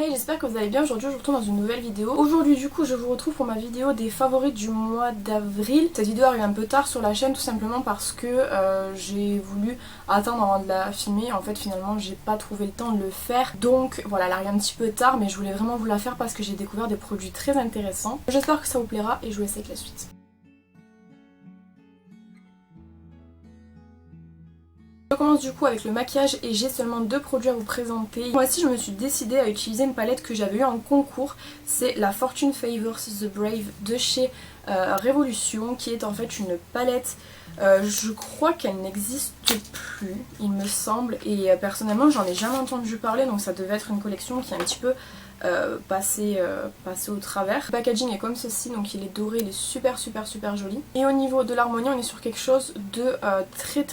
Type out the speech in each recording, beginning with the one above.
Hey, j'espère que vous allez bien. Aujourd'hui je vous retrouve dans une nouvelle vidéo. Aujourd'hui du coup je vous retrouve pour ma vidéo des favoris du mois d'avril. Cette vidéo arrive un peu tard sur la chaîne tout simplement parce que j'ai voulu attendre avant de la filmer. En fait finalement j'ai pas trouvé le temps de le faire. Donc voilà, elle arrive un petit peu tard mais je voulais vraiment vous la faire parce que j'ai découvert des produits très intéressants. J'espère que ça vous plaira et je vous laisse avec la suite. Je commence du coup avec le maquillage et j'ai seulement deux produits à vous présenter. Moi aussi je me suis décidée à utiliser une palette que j'avais eue en concours. C'est la Fortune Favors The Brave de chez Révolution, qui est en fait une palette, je crois qu'elle n'existe plus il me semble, et personnellement j'en ai jamais entendu parler, donc ça devait être une collection qui est un petit peu passé au travers. Le packaging est comme ceci, donc il est doré, il est super joli. Et au niveau de l'harmonie on est sur quelque chose de très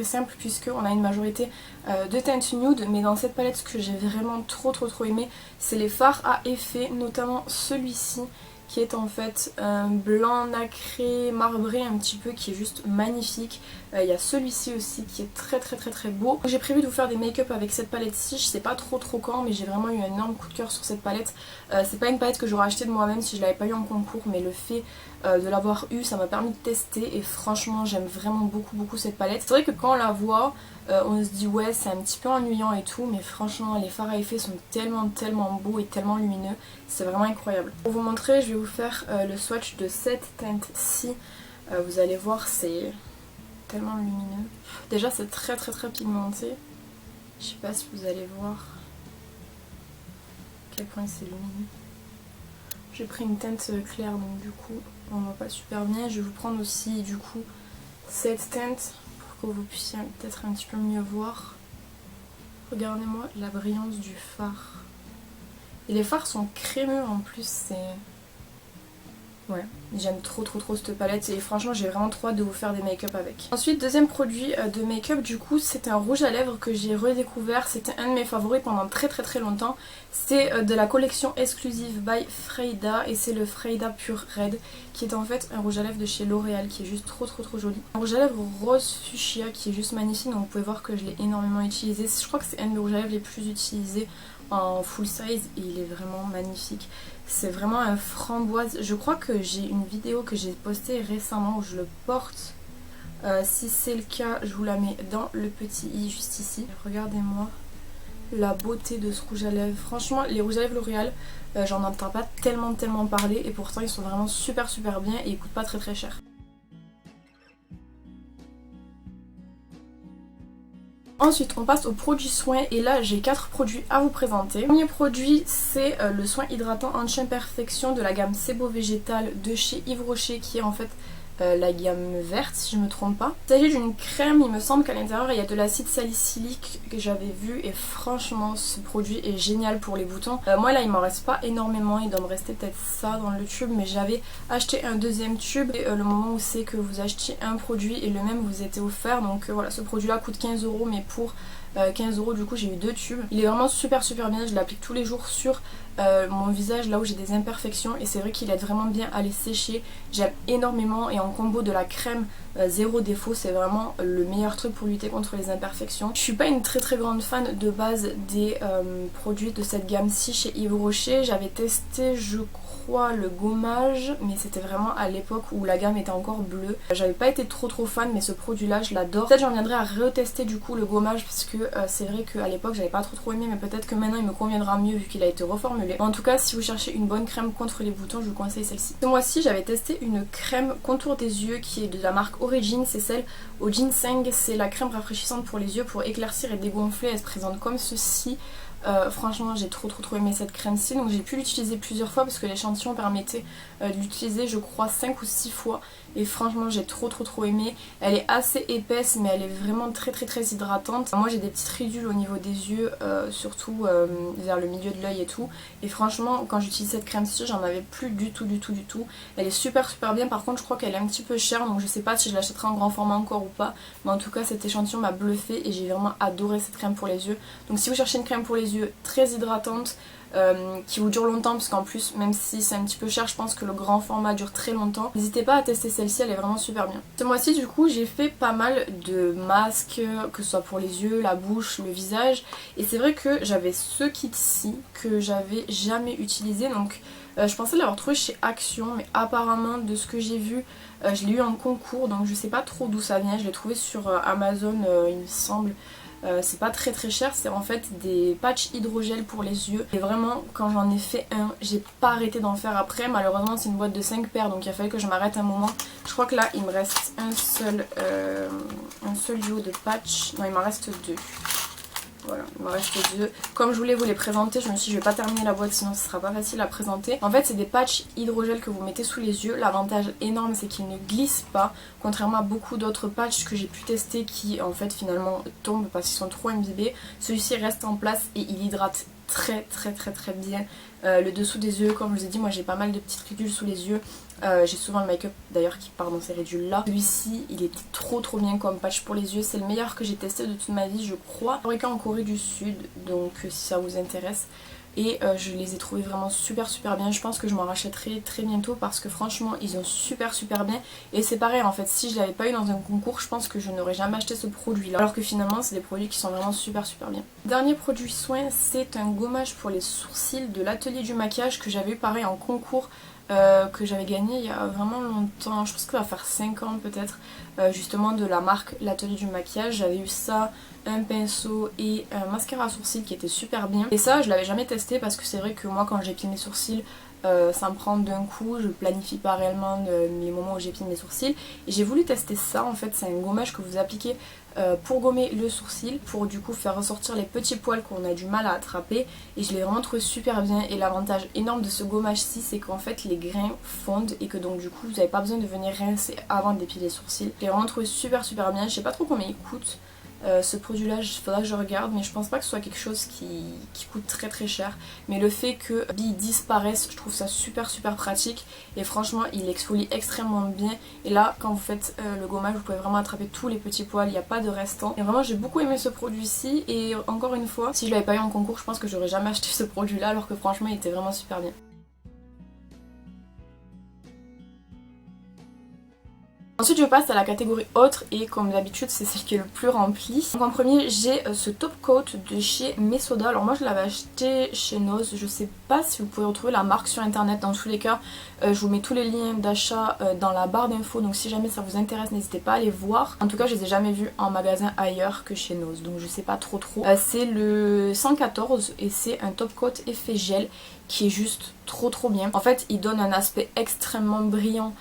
simple, puisqu'on a une majorité de teintes nude, mais dans cette palette ce que j'ai vraiment trop aimé c'est les fards à effet, notamment celui-ci qui est en fait un blanc nacré, marbré un petit peu, qui est juste magnifique. Il y a celui-ci aussi qui est très beau. J'ai prévu de vous faire des make-up avec cette palette-ci, je sais pas trop quand, mais j'ai vraiment eu un énorme coup de cœur sur cette palette. C'est pas une palette que j'aurais achetée de moi-même si je l'avais pas eu en concours, mais le fait de l'avoir eu, ça m'a permis de tester et franchement j'aime vraiment beaucoup cette palette. C'est vrai que quand on la voit, on se dit ouais c'est un petit peu ennuyant et tout, mais franchement les fards à effet sont tellement beaux et tellement lumineux, c'est vraiment incroyable. Pour vous montrer, je vais vous faire le swatch de cette teinte-ci. Vous allez voir, c'est tellement lumineux. Déjà c'est très pigmenté. Je sais pas si vous allez voir à quel point c'est lumineux. J'ai pris une teinte claire donc du coup on voit pas super bien. Je vais vous prendre aussi du coup cette teinte pour que vous puissiez peut-être un petit peu mieux voir. Regardez-moi la brillance du fard. Et les fards sont crémeux en plus, c'est... Ouais, j'aime trop cette palette et franchement j'ai vraiment trop hâte de vous faire des make-up avec. Ensuite, deuxième produit de make-up, du coup c'est un rouge à lèvres que j'ai redécouvert. C'était un de mes favoris pendant très longtemps. C'est de la collection exclusive by Freyda et c'est le Freyda Pure Red, qui est en fait un rouge à lèvres de chez L'Oréal qui est juste trop joli. Un rouge à lèvres rose fuchsia qui est juste magnifique, donc vous pouvez voir que je l'ai énormément utilisé. Je crois que c'est un des rouges à lèvres les plus utilisés en full size et il est vraiment magnifique. C'est vraiment un framboise. Je crois que j'ai une vidéo que j'ai postée récemment où je le porte. Si c'est le cas, je vous la mets dans le petit i juste ici. Regardez-moi la beauté de ce rouge à lèvres. Franchement, les rouges à lèvres L'Oréal, j'en entends pas tellement parler et pourtant ils sont vraiment super bien et ils coûtent pas très cher. Ensuite on passe aux produits soins et là j'ai 4 produits à vous présenter. Le premier produit c'est le soin hydratant anti-imperfection de la gamme Sebo Végétal de chez Yves Rocher, qui est en fait la gamme verte si je me trompe pas. Il s'agit d'une crème, il me semble qu'à l'intérieur il y a de l'acide salicylique que j'avais vu et franchement ce produit est génial pour les boutons. Moi là il m'en reste pas énormément, il doit me rester peut-être ça dans le tube, mais j'avais acheté un deuxième tube et le moment où c'est que vous achetiez un produit et le même vous était offert, donc voilà, ce produit là coûte 15 €, mais pour 15 € du coup j'ai eu deux tubes. Il est vraiment super bien, je l'applique tous les jours sur mon visage là où j'ai des imperfections et c'est vrai qu'il aide vraiment bien à les sécher. J'aime énormément et en combo de la crème zéro défaut, c'est vraiment le meilleur truc pour lutter contre les imperfections. Je suis pas une très grande fan de base des produits de cette gamme-ci chez Yves Rocher. J'avais testé je crois le gommage, mais c'était vraiment à l'époque où la gamme était encore bleue. J'avais pas été trop fan, mais ce produit là je l'adore. Peut-être j'en viendrai à retester du coup le gommage parce que c'est vrai qu'à l'époque j'avais pas trop aimé, mais peut-être que maintenant il me conviendra mieux vu qu'il a été reformulé. En tout cas si vous cherchez une bonne crème contre les boutons, je vous conseille celle-ci. Ce mois-ci j'avais testé une crème contour des yeux qui est de la marque Origin, c'est celle au ginseng. C'est la crème rafraîchissante pour les yeux pour éclaircir et dégonfler. Elle se présente comme ceci. Franchement j'ai trop aimé cette crème-ci, donc j'ai pu l'utiliser plusieurs fois parce que l'échantillon permettait de l'utiliser je crois 5 ou 6 fois et franchement j'ai trop aimé. Elle est assez épaisse mais elle est vraiment très hydratante. Moi j'ai des petites ridules au niveau des yeux, surtout vers le milieu de l'œil et tout, et franchement quand j'utilise cette crème-ci j'en avais plus du tout. Elle est super bien. Par contre je crois qu'elle est un petit peu chère, donc je sais pas si je l'achèterai en grand format encore ou pas, mais en tout cas cet échantillon m'a bluffé et j'ai vraiment adoré cette crème pour les yeux. Donc si vous cherchez une crème pour les yeux, les yeux, très hydratante, qui vous dure longtemps parce qu'en plus même si c'est un petit peu cher, je pense que le grand format dure très longtemps. N'hésitez pas à tester celle-ci, elle est vraiment super bien. Ce mois-ci du coup j'ai fait pas mal de masques, que ce soit pour les yeux, la bouche, le visage, et c'est vrai que j'avais ce kit-ci que j'avais jamais utilisé, donc je pensais l'avoir trouvé chez Action, mais apparemment de ce que j'ai vu je l'ai eu en concours, donc je sais pas trop d'où ça vient. Je l'ai trouvé sur Amazon il me semble. C'est pas très très cher, c'est en fait des patchs hydrogel pour les yeux. Et vraiment quand j'en ai fait un, j'ai pas arrêté d'en faire après. Malheureusement c'est une boîte de 5 paires, donc il a fallu que je m'arrête un moment. Je crois que là il me reste un seul duo de patchs. Non, il m'en reste deux. Voilà, il me reste deux. Comme je voulais vous les présenter, je me suis dit je vais pas terminer la boîte sinon ce sera pas facile à présenter. En fait c'est des patchs hydrogel que vous mettez sous les yeux. L'avantage énorme c'est qu'ils ne glissent pas, contrairement à beaucoup d'autres patchs que j'ai pu tester qui en fait finalement tombent parce qu'ils sont trop imbibés. Celui-ci reste en place et il hydrate très bien le dessous des yeux. Comme je vous ai dit, moi j'ai pas mal de petites ridules sous les yeux. J'ai souvent le make-up d'ailleurs qui part dans ces ridules là. Celui-ci il était trop bien comme patch pour les yeux. C'est le meilleur que j'ai testé de toute ma vie je crois. Fabriqué en Corée du Sud, donc si ça vous intéresse. Et je les ai trouvés vraiment super bien. Je pense que je m'en rachèterai très bientôt parce que franchement ils ont super bien. Et c'est pareil en fait, si je l'avais pas eu dans un concours, je pense que je n'aurais jamais acheté ce produit là. Alors que finalement c'est des produits qui sont vraiment super bien. Dernier produit soin, c'est un gommage pour les sourcils de l'atelier du maquillage que j'avais eu pareil en concours. Que j'avais gagné il y a vraiment longtemps, je pense que ça va faire 5 ans peut-être, justement de la marque l'atelier du maquillage. J'avais eu ça, un pinceau et un mascara à sourcils qui était super bien. Et ça je l'avais jamais testé parce que c'est vrai que moi quand j'épile mes sourcils ça me prend d'un coup, je planifie pas réellement les moments où j'épile mes sourcils. Et j'ai voulu tester ça, en fait c'est un gommage que vous appliquez pour gommer le sourcil, pour du coup faire ressortir les petits poils qu'on a du mal à attraper. Et je l'ai vraiment trouvé super bien. Et l'avantage énorme de ce gommage-ci c'est qu'en fait les grains fondent et que donc du coup vous n'avez pas besoin de venir rincer avant d'épiler les sourcils. Je l'ai vraiment trouvé super bien, je sais pas trop combien il coûte. Ce produit là il faudra que je regarde, mais je pense pas que ce soit quelque chose qui coûte très cher, mais le fait que il disparaisse je trouve ça super pratique. Et franchement il exfolie extrêmement bien. Et là quand vous faites le gommage vous pouvez vraiment attraper tous les petits poils, il n'y a pas de restant. Et vraiment j'ai beaucoup aimé ce produit ci. Et encore une fois, si je l'avais pas eu en concours je pense que j'aurais jamais acheté ce produit là, alors que franchement il était vraiment super bien. Ensuite je passe à la catégorie autre et comme d'habitude c'est celle qui est le plus remplie. Donc en premier j'ai ce top coat de chez Mesoda. Alors moi je l'avais acheté chez Nose, je sais pas si vous pouvez retrouver la marque sur internet. Dans tous les cas je vous mets tous les liens d'achat dans la barre d'infos, donc si jamais ça vous intéresse n'hésitez pas à aller voir. En tout cas je les ai jamais vus en magasin ailleurs que chez Nose, donc je sais pas trop. C'est le 114 et c'est un top coat effet gel qui est juste trop bien. En fait il donne un aspect extrêmement brillant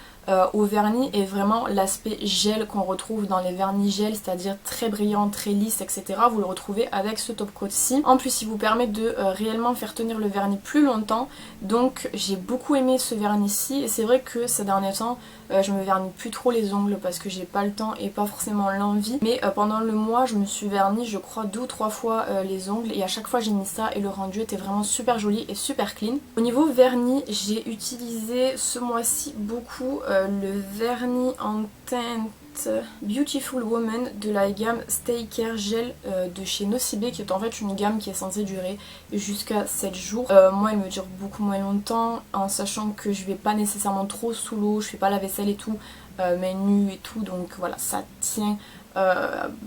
au vernis et vraiment l'aspect gel qu'on retrouve dans les vernis gel, c'est-à-dire très brillant, très lisse, etc. Vous le retrouvez avec ce top coat-ci. En plus il vous permet de réellement faire tenir le vernis plus longtemps, donc j'ai beaucoup aimé ce vernis-ci. Et c'est vrai que ces derniers temps je me vernis plus trop les ongles parce que j'ai pas le temps et pas forcément l'envie, mais pendant le mois je me suis verni je crois 2 ou 3 fois les ongles, et à chaque fois j'ai mis ça et le rendu était vraiment super joli et super clean. Au niveau vernis j'ai utilisé ce mois-ci beaucoup le vernis en teinte Beautiful Woman de la gamme Stay Care Gel de chez Nocibé, qui est en fait une gamme qui est censée durer jusqu'à 7 jours. Moi il me dure beaucoup moins longtemps, en sachant que je vais pas nécessairement trop sous l'eau, je fais pas la vaisselle et tout, mains nues et tout, donc voilà ça tient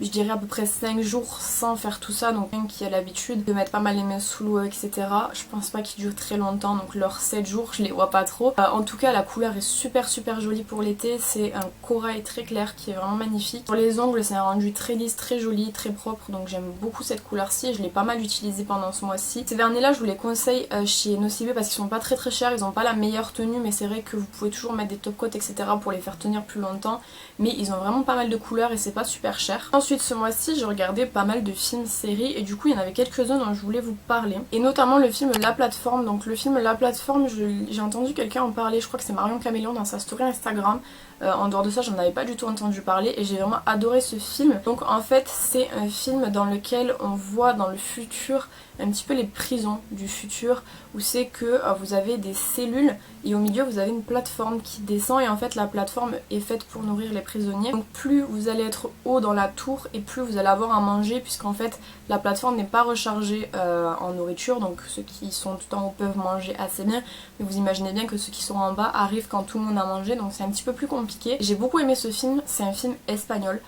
je dirais à peu près 5 jours sans faire tout ça. Donc quelqu'un qui a l'habitude de mettre pas mal les mains sous l'eau etc, je pense pas qu'il dure très longtemps, donc leurs 7 jours je les vois pas trop. En tout cas la couleur est super jolie pour l'été, c'est un corail très clair qui est vraiment magnifique. Pour les ongles c'est un rendu très lisse, très joli, très propre, donc j'aime beaucoup cette couleur ci, je l'ai pas mal utilisé pendant ce mois-ci. Ces vernis là je vous les conseille chez Nocibé parce qu'ils sont pas très chers, ils ont pas la meilleure tenue, mais c'est vrai que vous pouvez toujours mettre des top coats etc pour les faire tenir plus longtemps, mais ils ont vraiment pas mal de couleurs et c'est pas super cher. Ensuite ce mois-ci j'ai regardé pas mal de films séries et du coup il y en avait quelques-uns dont je voulais vous parler, et notamment le film La Plateforme. Donc le film La Plateforme j'ai entendu quelqu'un en parler, je crois que c'est Marion Caméléon dans sa story Instagram. En dehors de ça j'en avais pas du tout entendu parler et j'ai vraiment adoré ce film. Donc en fait c'est un film dans lequel on voit dans le futur un petit peu les prisons du futur, où c'est que vous avez des cellules et au milieu vous avez une plateforme qui descend, et en fait la plateforme est faite pour nourrir les prisonniers. Donc plus vous allez être haut dans la tour et plus vous allez avoir à manger, puisqu'en fait la plateforme n'est pas rechargée en nourriture, donc ceux qui sont tout en haut peuvent manger assez bien, mais vous imaginez bien que ceux qui sont en bas arrivent quand tout le monde a mangé, donc c'est un petit peu plus compliqué. J'ai beaucoup aimé ce film, c'est un film espagnol.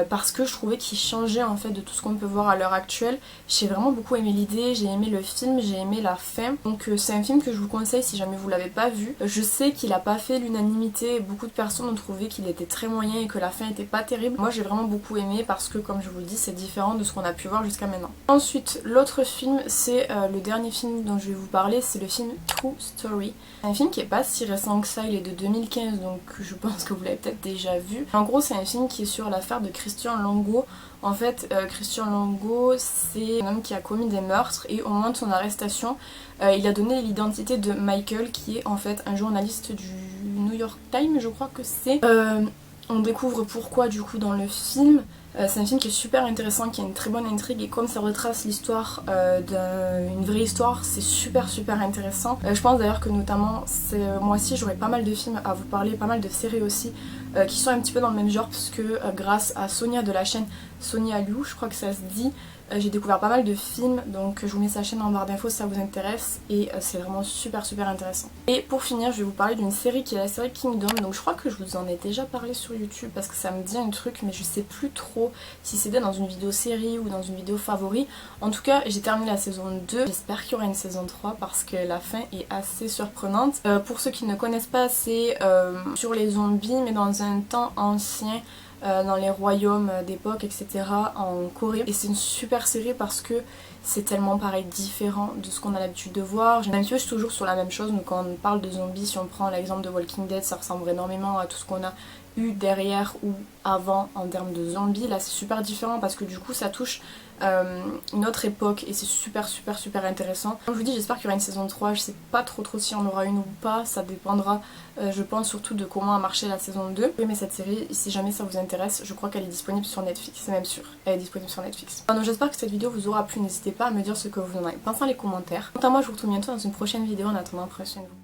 Parce que je trouvais qu'il changeait en fait de tout ce qu'on peut voir à l'heure actuelle. J'ai vraiment beaucoup aimé l'idée, j'ai aimé le film, j'ai aimé la fin. Donc c'est un film que je vous conseille si jamais vous l'avez pas vu. Je sais qu'il a pas fait l'unanimité, beaucoup de personnes ont trouvé qu'il était très moyen et que la fin était pas terrible. Moi j'ai vraiment beaucoup aimé parce que comme je vous le dis c'est différent de ce qu'on a pu voir jusqu'à maintenant. Ensuite l'autre film c'est le dernier film dont je vais vous parler, c'est le film True Story. Un film qui est pas si récent que ça, il est de 2015 donc je pense que vous l'avez peut-être déjà vu. En gros c'est un film qui est sur l'affaire de Christian Longo. En fait, Christian Longo, c'est un homme qui a commis des meurtres et au moment de son arrestation, il a donné l'identité de Michael, qui est en fait un journaliste du New York Times, je crois que c'est. On découvre pourquoi du coup dans le film. C'est un film qui est super intéressant, qui a une très bonne intrigue et comme ça retrace l'histoire d'une vraie histoire, c'est super intéressant. Je pense d'ailleurs que notamment moi aussi j'aurai pas mal de films à vous parler, pas mal de séries aussi qui sont un petit peu dans le même genre puisque grâce à Sonia de la chaîne Sonia Liu, je crois que ça se dit, j'ai découvert pas mal de films, donc je vous mets sa chaîne en barre d'infos si ça vous intéresse et c'est vraiment super intéressant. Et pour finir, je vais vous parler d'une série qui est la série Kingdom, donc je crois que je vous en ai déjà parlé sur YouTube parce que ça me dit un truc mais je sais plus trop si c'était dans une vidéo série ou dans une vidéo favori. En tout cas, j'ai terminé la saison 2, j'espère qu'il y aura une saison 3 parce que la fin est assez surprenante. Pour ceux qui ne connaissent pas, c'est sur les zombies mais dans un temps ancien. Dans les royaumes d'époque, etc. en Corée. Et c'est une super série parce que c'est tellement pareil différent de ce qu'on a l'habitude de voir. Même si je suis toujours sur la même chose, donc quand on parle de zombies, si on prend l'exemple de Walking Dead, ça ressemble énormément à tout ce qu'on a eu derrière ou avant en termes de zombies. Là c'est super différent parce que du coup ça touche une autre époque et c'est super intéressant. Comme je vous dis, j'espère qu'il y aura une saison 3, je sais pas trop si on aura une ou pas, ça dépendra je pense surtout de comment a marché la saison 2. Mais cette série, si jamais ça vous intéresse, je crois qu'elle est disponible sur Netflix, c'est même sûr, elle est disponible sur Netflix. Donc j'espère que cette vidéo vous aura plu, n'hésitez pas à me dire ce que vous en avez pensé dans les commentaires. Quant à moi, je vous retrouve bientôt dans une prochaine vidéo, en attendant, prenez soin de vous.